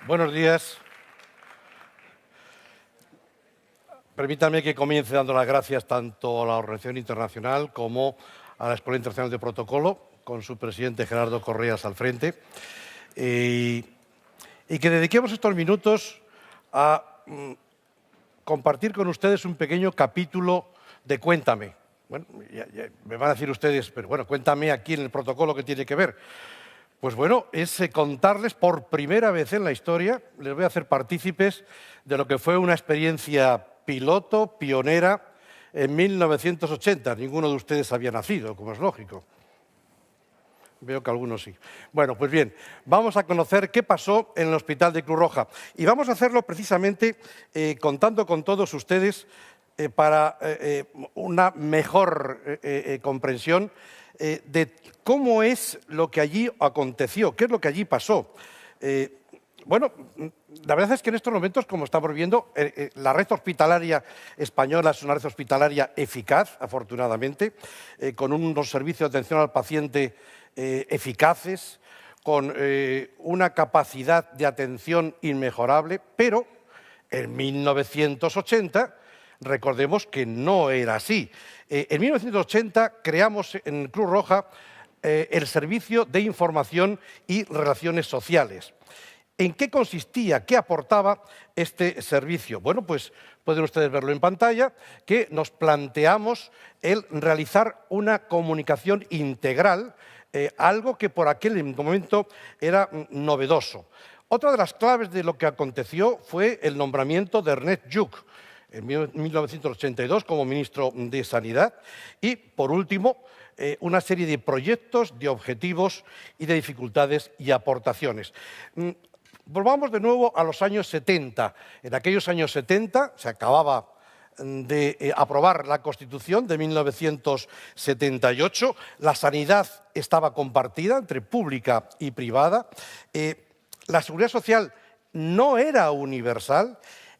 Buenos días. Permítanme que comience dando las gracias tanto a la Organización Internacional como a la Escuela Internacional de Protocolo, con su presidente Gerardo Correas al frente, y que dediquemos estos minutos a compartir con ustedes un pequeño capítulo de Cuéntame. Bueno, ya me van a decir ustedes, pero bueno, cuéntame aquí en el protocolo que tiene que ver. Pues bueno, es contarles por primera vez en la historia, les voy a hacer partícipes de lo que fue una experiencia piloto, pionera, en 1980. Ninguno de ustedes había nacido, como es lógico. Veo que algunos sí. Bueno, pues bien, vamos a conocer qué pasó en el Hospital de Cruz Roja. Y vamos a hacerlo precisamente contando con todos ustedes para una mejor comprensión de cómo es lo que allí aconteció, qué es lo que allí pasó. Bueno, la verdad es que en estos momentos, como estamos viendo, la red hospitalaria española es una red hospitalaria eficaz, afortunadamente, con unos servicios de atención al paciente eficaces, con una capacidad de atención inmejorable, pero en 1980 recordemos que no era así. En 1980 creamos en Cruz Roja el Servicio de Información y Relaciones Sociales. ¿En qué consistía, qué aportaba este servicio? Bueno, pues pueden ustedes verlo en pantalla, que nos planteamos el realizar una comunicación integral, algo que por aquel momento era novedoso. Otra de las claves de lo que aconteció fue el nombramiento de Ernest Lluch en 1982 como ministro de Sanidad y, por último, una serie de proyectos, de objetivos y de dificultades y aportaciones. Volvamos de nuevo a los años 70. En aquellos años 70 se acababa de aprobar la Constitución de 1978, la sanidad estaba compartida entre pública y privada, la seguridad social no era universal.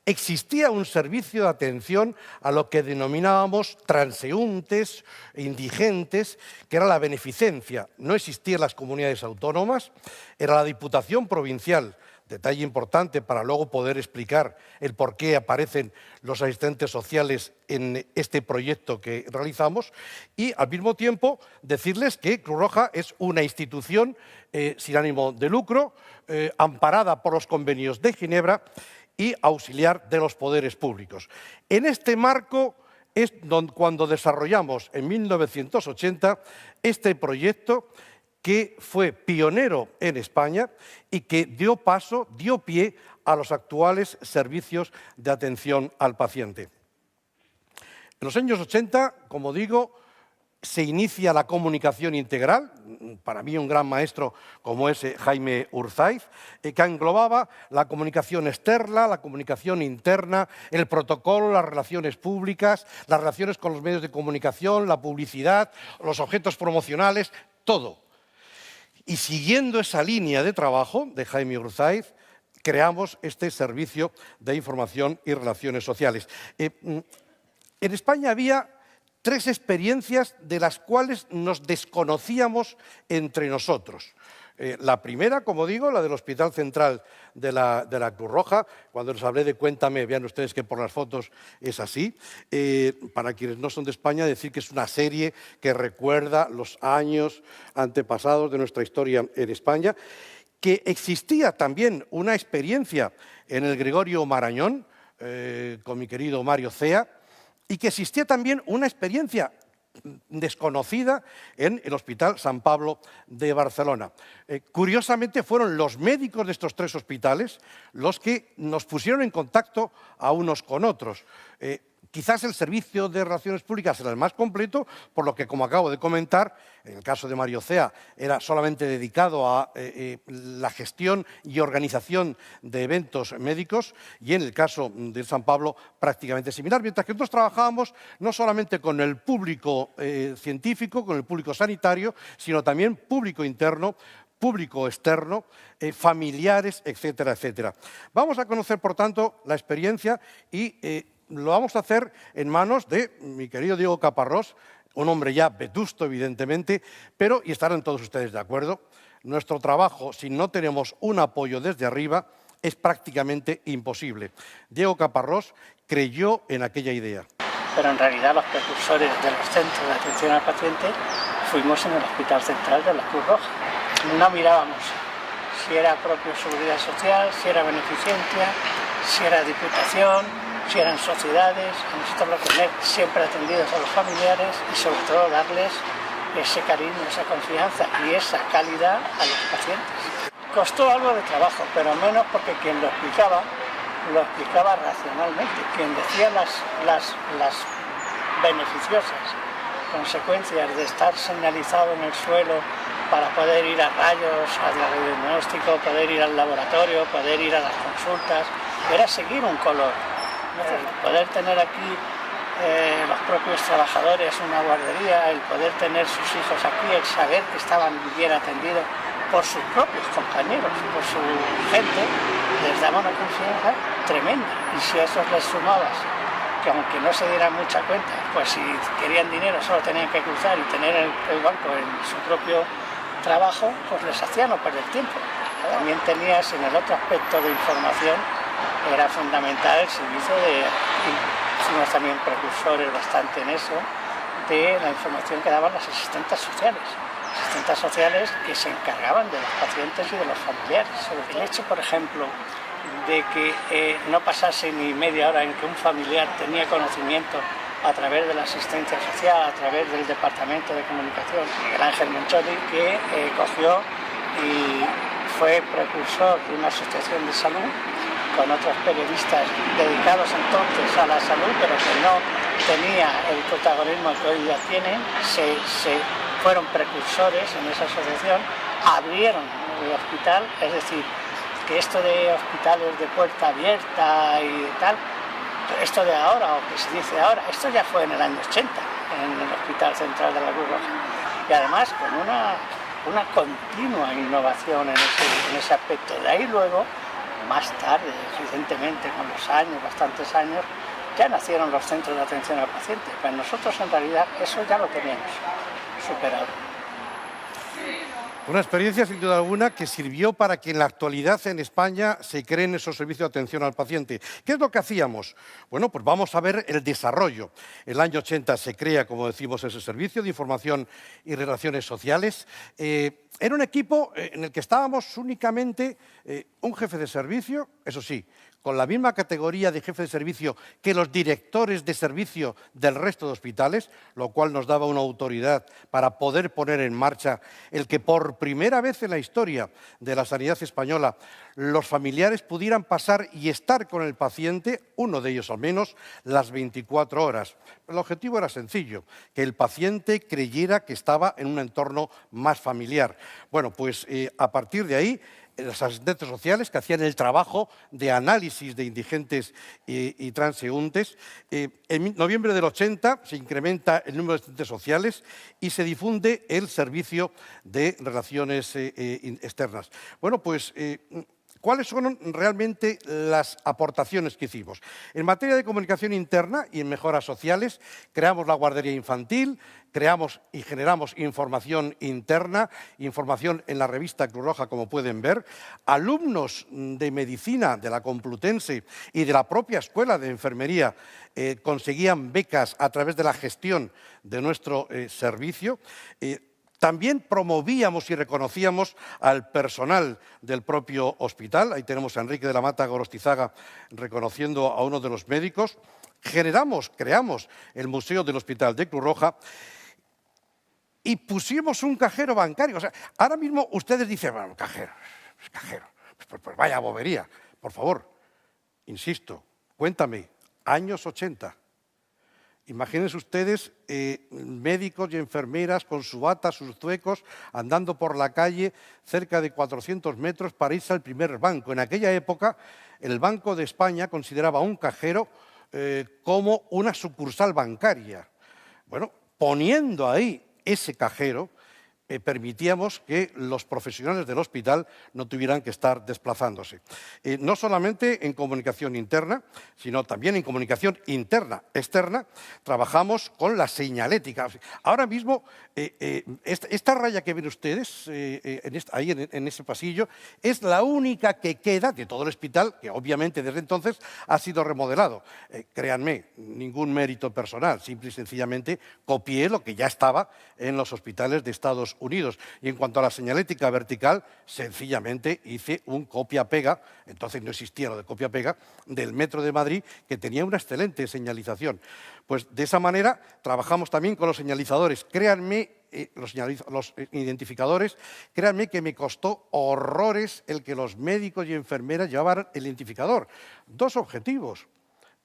Existía un servicio de atención a lo que denominábamos transeúntes, indigentes, que era la beneficencia. No existían las comunidades autónomas, era la Diputación Provincial, detalle importante para luego poder explicar el por qué aparecen los asistentes sociales en este proyecto que realizamos, y al mismo tiempo decirles que Cruz Roja es una institución sin ánimo de lucro, amparada por los convenios de Ginebra, y auxiliar de los poderes públicos. En este marco es cuando desarrollamos en 1980 este proyecto que fue pionero en España y que dio pie a los actuales servicios de atención al paciente. En los años 80, como digo, se inicia la comunicación integral, para mí un gran maestro como es Jaime Urzaiz, que englobaba la comunicación externa, la comunicación interna, el protocolo, las relaciones públicas, las relaciones con los medios de comunicación, la publicidad, los objetos promocionales, todo. Y siguiendo esa línea de trabajo de Jaime Urzaiz, creamos este Servicio de Información y Relaciones Sociales. En España había 3 experiencias de las cuales nos desconocíamos entre nosotros. La primera, como digo, la del Hospital Central de la Cruz Roja. Cuando les hablé de Cuéntame, vean ustedes que por las fotos es así. Para quienes no son de España, decir que es una serie que recuerda los años antepasados de nuestra historia en España, que existía también una experiencia en el Gregorio Marañón, con mi querido Mario Cea, y que existía también una experiencia desconocida en el Hospital San Pablo de Barcelona. Curiosamente fueron los médicos de estos 3 hospitales los que nos pusieron en contacto a unos con otros. Quizás el servicio de relaciones públicas era el más completo, por lo que, como acabo de comentar, en el caso de Mario Cea, era solamente dedicado a la gestión y organización de eventos médicos, y en el caso de San Pablo prácticamente similar, mientras que nosotros trabajábamos no solamente con el público científico, con el público sanitario, sino también público interno, público externo, familiares, etcétera, etcétera. Vamos a conocer, por tanto, la experiencia y lo vamos a hacer en manos de mi querido Diego Caparrós, un hombre ya vetusto, evidentemente, pero, y estarán todos ustedes de acuerdo, nuestro trabajo, si no tenemos un apoyo desde arriba, es prácticamente imposible. Diego Caparrós creyó en aquella idea. Pero en realidad los precursores de los centros de atención al paciente fuimos en el Hospital Central de la Cruz Roja. No mirábamos si era propio Seguridad Social, si era beneficencia, si era Diputación, si eran sociedades. Nosotros lo que tener siempre atendidos a los familiares y sobre todo darles ese cariño, esa confianza y esa calidad a los pacientes. Costó algo de trabajo, pero menos porque quien lo explicaba racionalmente. Quien decía las beneficiosas consecuencias de estar señalizado en el suelo para poder ir a rayos, al diagnóstico, poder ir al laboratorio, poder ir a las consultas, era seguir un color. El poder tener aquí los propios trabajadores una guardería, el poder tener sus hijos aquí, el saber que estaban bien atendidos por sus propios compañeros, por su gente, les daba una confianza tremenda. Y si a esos les sumabas que aunque no se dieran mucha cuenta, pues si querían dinero solo tenían que cruzar y tener el banco en su propio trabajo, pues les hacía no perder tiempo. También tenías en el otro aspecto de información, era fundamental el servicio fuimos también precursores bastante en eso, de la información que daban las asistentes sociales que se encargaban de los pacientes y de los familiares. El hecho, por ejemplo, de que no pasase ni media hora en que un familiar tenía conocimiento a través de la asistencia social, a través del Departamento de Comunicación, Miguel Ángel Moncholi, que cogió y fue precursor de una asociación de salud con otros periodistas dedicados entonces a la salud, pero que no tenía el protagonismo que hoy ya tienen, fueron precursores en esa asociación, abrieron el hospital, es decir, que esto de hospitales de puerta abierta y tal, esto de ahora, o que se dice ahora, esto ya fue en el año 80, en el Hospital Central de la Cruz Roja. Y además con una continua innovación en ese aspecto. De ahí luego, más tarde, evidentemente, con los años, bastantes años, ya nacieron los centros de atención al paciente. Pero nosotros en realidad eso ya lo teníamos superado. Una experiencia, sin duda alguna, que sirvió para que en la actualidad en España se creen esos servicios de atención al paciente. ¿Qué es lo que hacíamos? Bueno, pues vamos a ver el desarrollo. En el año 80 se crea, como decimos, ese servicio de información y relaciones sociales. Era un equipo en el que estábamos únicamente un jefe de servicio, eso sí, con la misma categoría de jefe de servicio que los directores de servicio del resto de hospitales, lo cual nos daba una autoridad para poder poner en marcha el que por primera vez en la historia de la sanidad española los familiares pudieran pasar y estar con el paciente, uno de ellos al menos, las 24 horas. El objetivo era sencillo, que el paciente creyera que estaba en un entorno más familiar. Bueno, pues a partir de ahí, los asistentes sociales que hacían el trabajo de análisis de indigentes y transeúntes. En noviembre del 80 se incrementa el número de asistentes sociales y se difunde el servicio de relaciones externas. Bueno, pues ¿cuáles son realmente las aportaciones que hicimos? En materia de comunicación interna y en mejoras sociales, creamos la guardería infantil, creamos y generamos información interna, información en la revista Cruz Roja, como pueden ver. Alumnos de medicina de la Complutense y de la propia Escuela de Enfermería conseguían becas a través de la gestión de nuestro servicio. También promovíamos y reconocíamos al personal del propio hospital. Ahí tenemos a Enrique de la Mata Gorostizaga reconociendo a uno de los médicos. Creamos el Museo del Hospital de Cruz Roja y pusimos un cajero bancario. O sea, ahora mismo ustedes dicen, bueno, cajero. Pues vaya bobería. Por favor, insisto, cuéntame, años 80. Imagínense ustedes médicos y enfermeras con su bata, sus zuecos, andando por la calle cerca de 400 metros para irse al primer banco. En aquella época, el Banco de España consideraba un cajero como una sucursal bancaria. Bueno, poniendo ahí ese cajero, permitíamos que los profesionales del hospital no tuvieran que estar desplazándose. No solamente en comunicación interna, sino también en comunicación interna, externa, trabajamos con la señalética. Ahora mismo, esta raya que ven ustedes ahí en ese pasillo es la única que queda de todo el hospital, que obviamente desde entonces ha sido remodelado. Créanme, ningún mérito personal, simple y sencillamente copié lo que ya estaba en los hospitales de Estados Unidos. Y en cuanto a la señalética vertical, sencillamente hice un copia-pega, entonces no existía lo de copia-pega, del Metro de Madrid, que tenía una excelente señalización. Pues de esa manera trabajamos también con los señalizadores. Créanme, los identificadores, créanme que me costó horrores el que los médicos y enfermeras llevaran el identificador. Dos objetivos.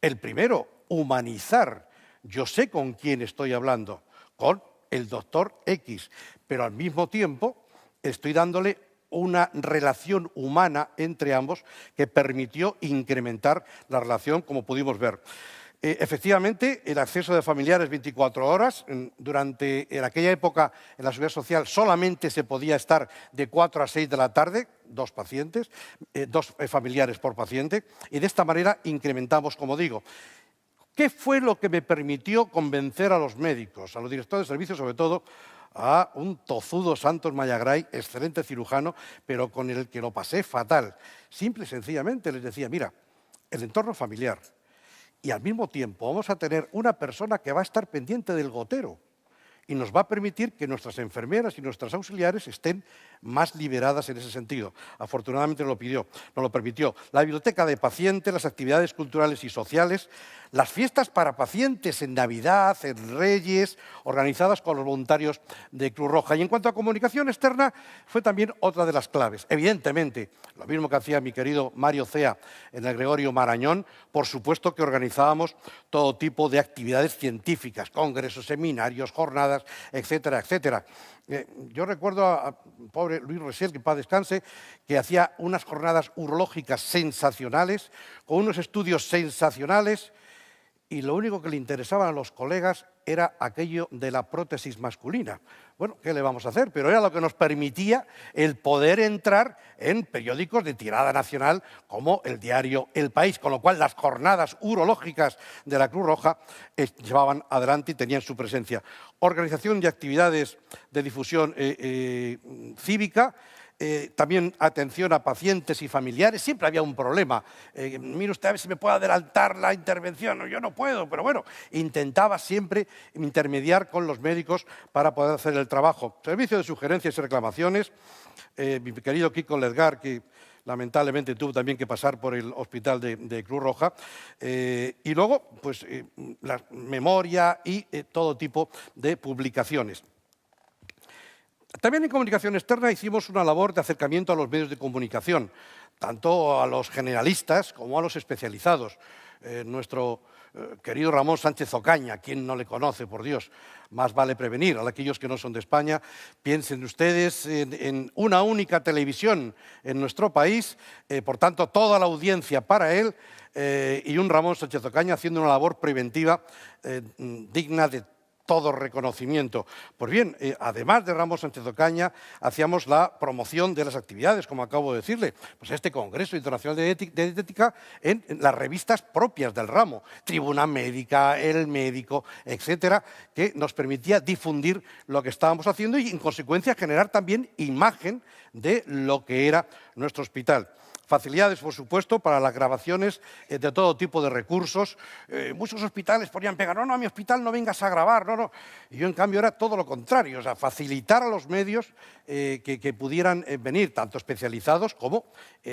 El primero, humanizar. Yo sé con quién estoy hablando, con el doctor X, pero al mismo tiempo estoy dándole una relación humana entre ambos que permitió incrementar la relación, como pudimos ver. Efectivamente, el acceso de familiares 24 horas. En aquella época, en la Seguridad Social, solamente se podía estar de 4 a 6 de la tarde, dos familiares por paciente, y de esta manera incrementamos, como digo. ¿Qué fue lo que me permitió convencer a los médicos, a los directores de servicios, sobre todo a un tozudo Santos Mayagray, excelente cirujano, pero con el que lo pasé fatal? Simple y sencillamente les decía, mira, el entorno familiar, y al mismo tiempo vamos a tener una persona que va a estar pendiente del gotero y nos va a permitir que nuestras enfermeras y nuestras auxiliares estén más liberadas en ese sentido. Afortunadamente nos lo permitió. La biblioteca de pacientes, las actividades culturales y sociales, las fiestas para pacientes en Navidad, en Reyes, organizadas con los voluntarios de Cruz Roja. Y en cuanto a comunicación externa, fue también otra de las claves. Evidentemente, lo mismo que hacía mi querido Mario Cea en el Gregorio Marañón, por supuesto que organizábamos todo tipo de actividades científicas, congresos, seminarios, jornadas, etcétera, etcétera. Yo recuerdo a pobre Luis Resel, que en paz descanse, que hacía unas jornadas urológicas sensacionales, con unos estudios sensacionales, y lo único que le interesaba a los colegas era aquello de la prótesis masculina. Bueno, ¿qué le vamos a hacer? Pero era lo que nos permitía el poder entrar en periódicos de tirada nacional como el diario El País, con lo cual las jornadas urológicas de la Cruz Roja llevaban adelante y tenían su presencia. Organización de actividades de difusión cívica, también atención a pacientes y familiares. Siempre había un problema. Mire usted, a ver si me puede adelantar la intervención. Yo no puedo, pero bueno, intentaba siempre intermediar con los médicos para poder hacer el trabajo. Servicio de sugerencias y reclamaciones. Mi querido Kiko Ledgar, que lamentablemente tuvo también que pasar por el hospital de Cruz Roja. Y luego, pues, la memoria y todo tipo de publicaciones. También en comunicación externa hicimos una labor de acercamiento a los medios de comunicación, tanto a los generalistas como a los especializados. Nuestro querido Ramón Sánchez Ocaña, ¿quién no le conoce, por Dios? Más vale prevenir. A aquellos que no son de España, piensen ustedes en una única televisión en nuestro país, por tanto, toda la audiencia para él, y un Ramón Sánchez Ocaña haciendo una labor preventiva digna de todo reconocimiento. Pues bien, además de Ramón Sánchez Ocaña, hacíamos la promoción de las actividades, como acabo de decirle, pues este Congreso Internacional de Ética en las revistas propias del ramo, Tribuna Médica, El Médico, etcétera, que nos permitía difundir lo que estábamos haciendo y, en consecuencia, generar también imagen de lo que era nuestro hospital. Facilidades, por supuesto, para las grabaciones de todo tipo de recursos. Muchos hospitales ponían pegar, no, a mi hospital no vengas a grabar, no. Y yo, en cambio, era todo lo contrario, o sea, facilitar a los medios que pudieran venir, tanto especializados como,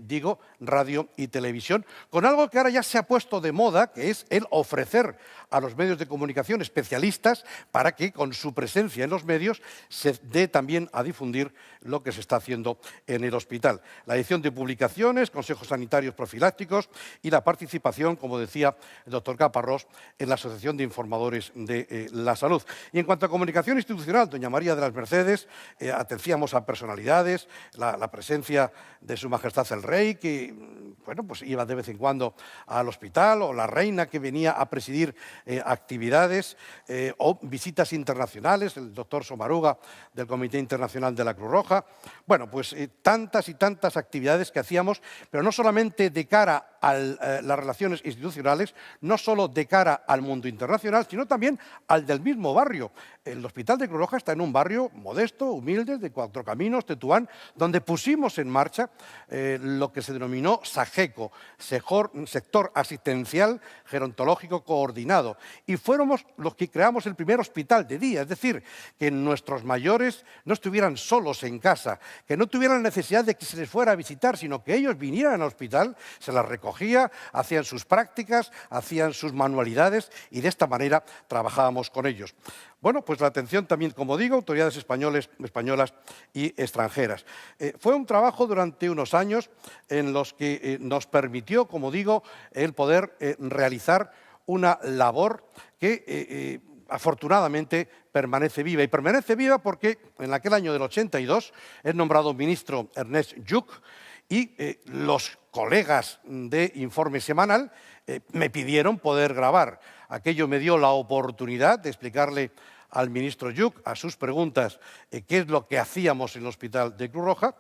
digo, radio y televisión, con algo que ahora ya se ha puesto de moda, que es el ofrecer a los medios de comunicación especialistas para que, con su presencia en los medios, se dé también a difundir lo que se está haciendo en el hospital. La edición de publicaciones, consejos sanitarios profilácticos y la participación, como decía el doctor Caparrós, en la Asociación de Informadores de la Salud. Y en cuanto a comunicación institucional, doña María de las Mercedes, atendíamos a personalidades, la presencia de Su Majestad el Rey, que bueno, pues iba de vez en cuando al hospital, o la reina que venía a presidir actividades, o visitas internacionales, el doctor Somaruga del Comité Internacional de la Cruz Roja. Bueno, pues tantas y tantas actividades que hacíamos, pero no solamente de cara a las relaciones institucionales, no solo de cara al mundo internacional, sino también al del mismo barrio. El Hospital de Cruz Roja está en un barrio modesto, humilde, de Cuatro Caminos, Tetuán, donde pusimos en marcha lo que se denominó SAGECO, Sector Asistencial Gerontológico Coordinado. Y fuéramos los que creamos el primer hospital de día, es decir, que nuestros mayores no estuvieran solos en casa, que no tuvieran necesidad de que se les fuera a visitar, sino que ellos vinieran al hospital, se las recogía, hacían sus prácticas, hacían sus manualidades y de esta manera trabajábamos con ellos. Bueno, pues la atención también, como digo, autoridades españolas y extranjeras. Fue un trabajo durante unos años en los que nos permitió, como digo, el poder realizar una labor que afortunadamente permanece viva. Y permanece viva porque en aquel año del 82 es nombrado ministro Ernest Lluch y los colegas de Informe Semanal me pidieron poder grabar. Aquello me dio la oportunidad de explicarle al ministro Lluch, a sus preguntas, qué es lo que hacíamos en el Hospital de Cruz Roja,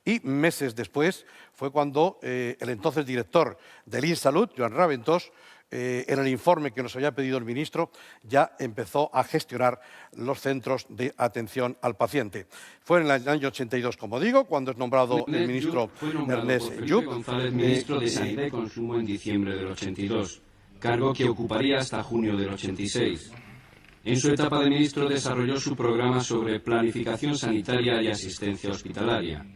y meses después fue cuando el entonces director del INSalud, Joan Raventós, en el informe que nos había pedido el ministro, ya empezó a gestionar los centros de atención al paciente. Fue en el año 82, como digo, cuando es nombrado el ministro Ernest Lluch. González, ministro de Sanidad y Consumo en diciembre del 82, cargo que ocuparía hasta junio del 86. En su etapa de ministro desarrolló su programa sobre planificación sanitaria y asistencia hospitalaria.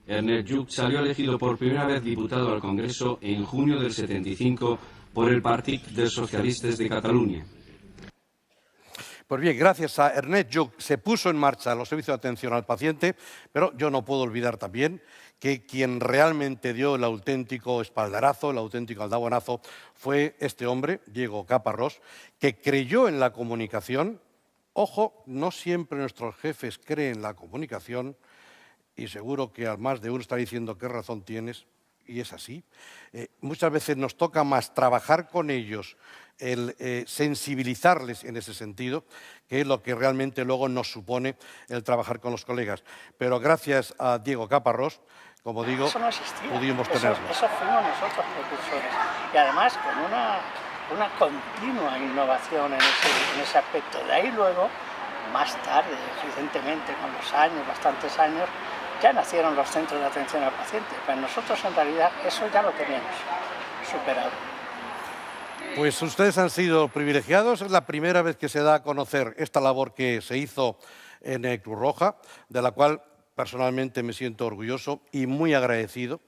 Ernest Lluch salió elegido por primera vez diputado al Congreso en junio del 75 por el Partit dels Socialistes de Cataluña. Pues bien, gracias a Ernest Lluch se puso en marcha los servicios de atención al paciente, pero yo no puedo olvidar también que quien realmente dio el auténtico espaldarazo, el auténtico aldabonazo, fue este hombre, Diego Caparrós, que creyó en la comunicación. Ojo, no siempre nuestros jefes creen en la comunicación, y seguro que al más de uno está diciendo qué razón tienes, y es así. Muchas veces nos toca más trabajar con ellos, el sensibilizarles en ese sentido, que es lo que realmente luego nos supone el trabajar con los colegas. Pero gracias a Diego Caparrós, como digo, eso no existía. pudimos tenerlo. Eso fuimos nosotros precursores. Y además con una continua innovación en ese aspecto. De ahí luego, más tarde, evidentemente con los años, bastantes años, ya nacieron los centros de atención al paciente. Pero nosotros en realidad eso ya lo teníamos superado. Pues ustedes han sido privilegiados. Es la primera vez que se da a conocer esta labor que se hizo en Cruz Roja, de la cual personalmente me siento orgulloso y muy agradecido,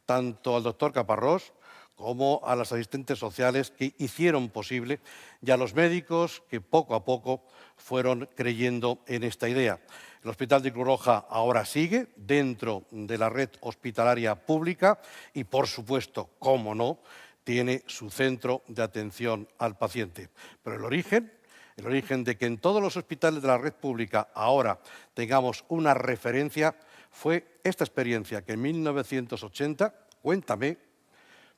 tanto al doctor Caparrós como a las asistentes sociales que hicieron posible, y a los médicos que poco a poco fueron creyendo en esta idea. El Hospital de Cruz Roja ahora sigue dentro de la red hospitalaria pública y, por supuesto, cómo no, tiene su centro de atención al paciente. Pero el origen de que en todos los hospitales de la red pública ahora tengamos una referencia fue esta experiencia que en 1980, cuéntame,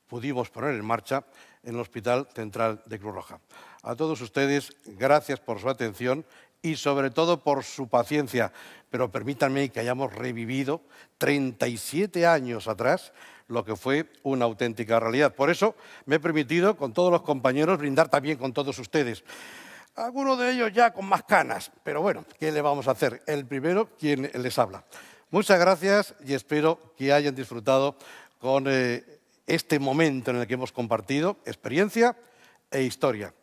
pudimos poner en marcha en el Hospital Central de Cruz Roja. A todos ustedes, gracias por su atención y sobre todo por su paciencia, pero permítanme que hayamos revivido 37 años atrás lo que fue una auténtica realidad. Por eso me he permitido, con todos los compañeros, brindar también con todos ustedes. Algunos de ellos ya con más canas, pero bueno, ¿qué le vamos a hacer? El primero, quien les habla. Muchas gracias y espero que hayan disfrutado con este momento en el que hemos compartido experiencia e historia.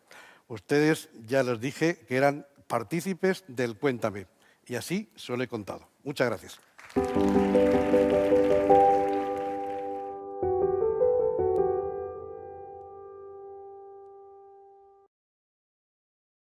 Ustedes, ya les dije, que eran partícipes del Cuéntame, y así se lo he contado. Muchas gracias.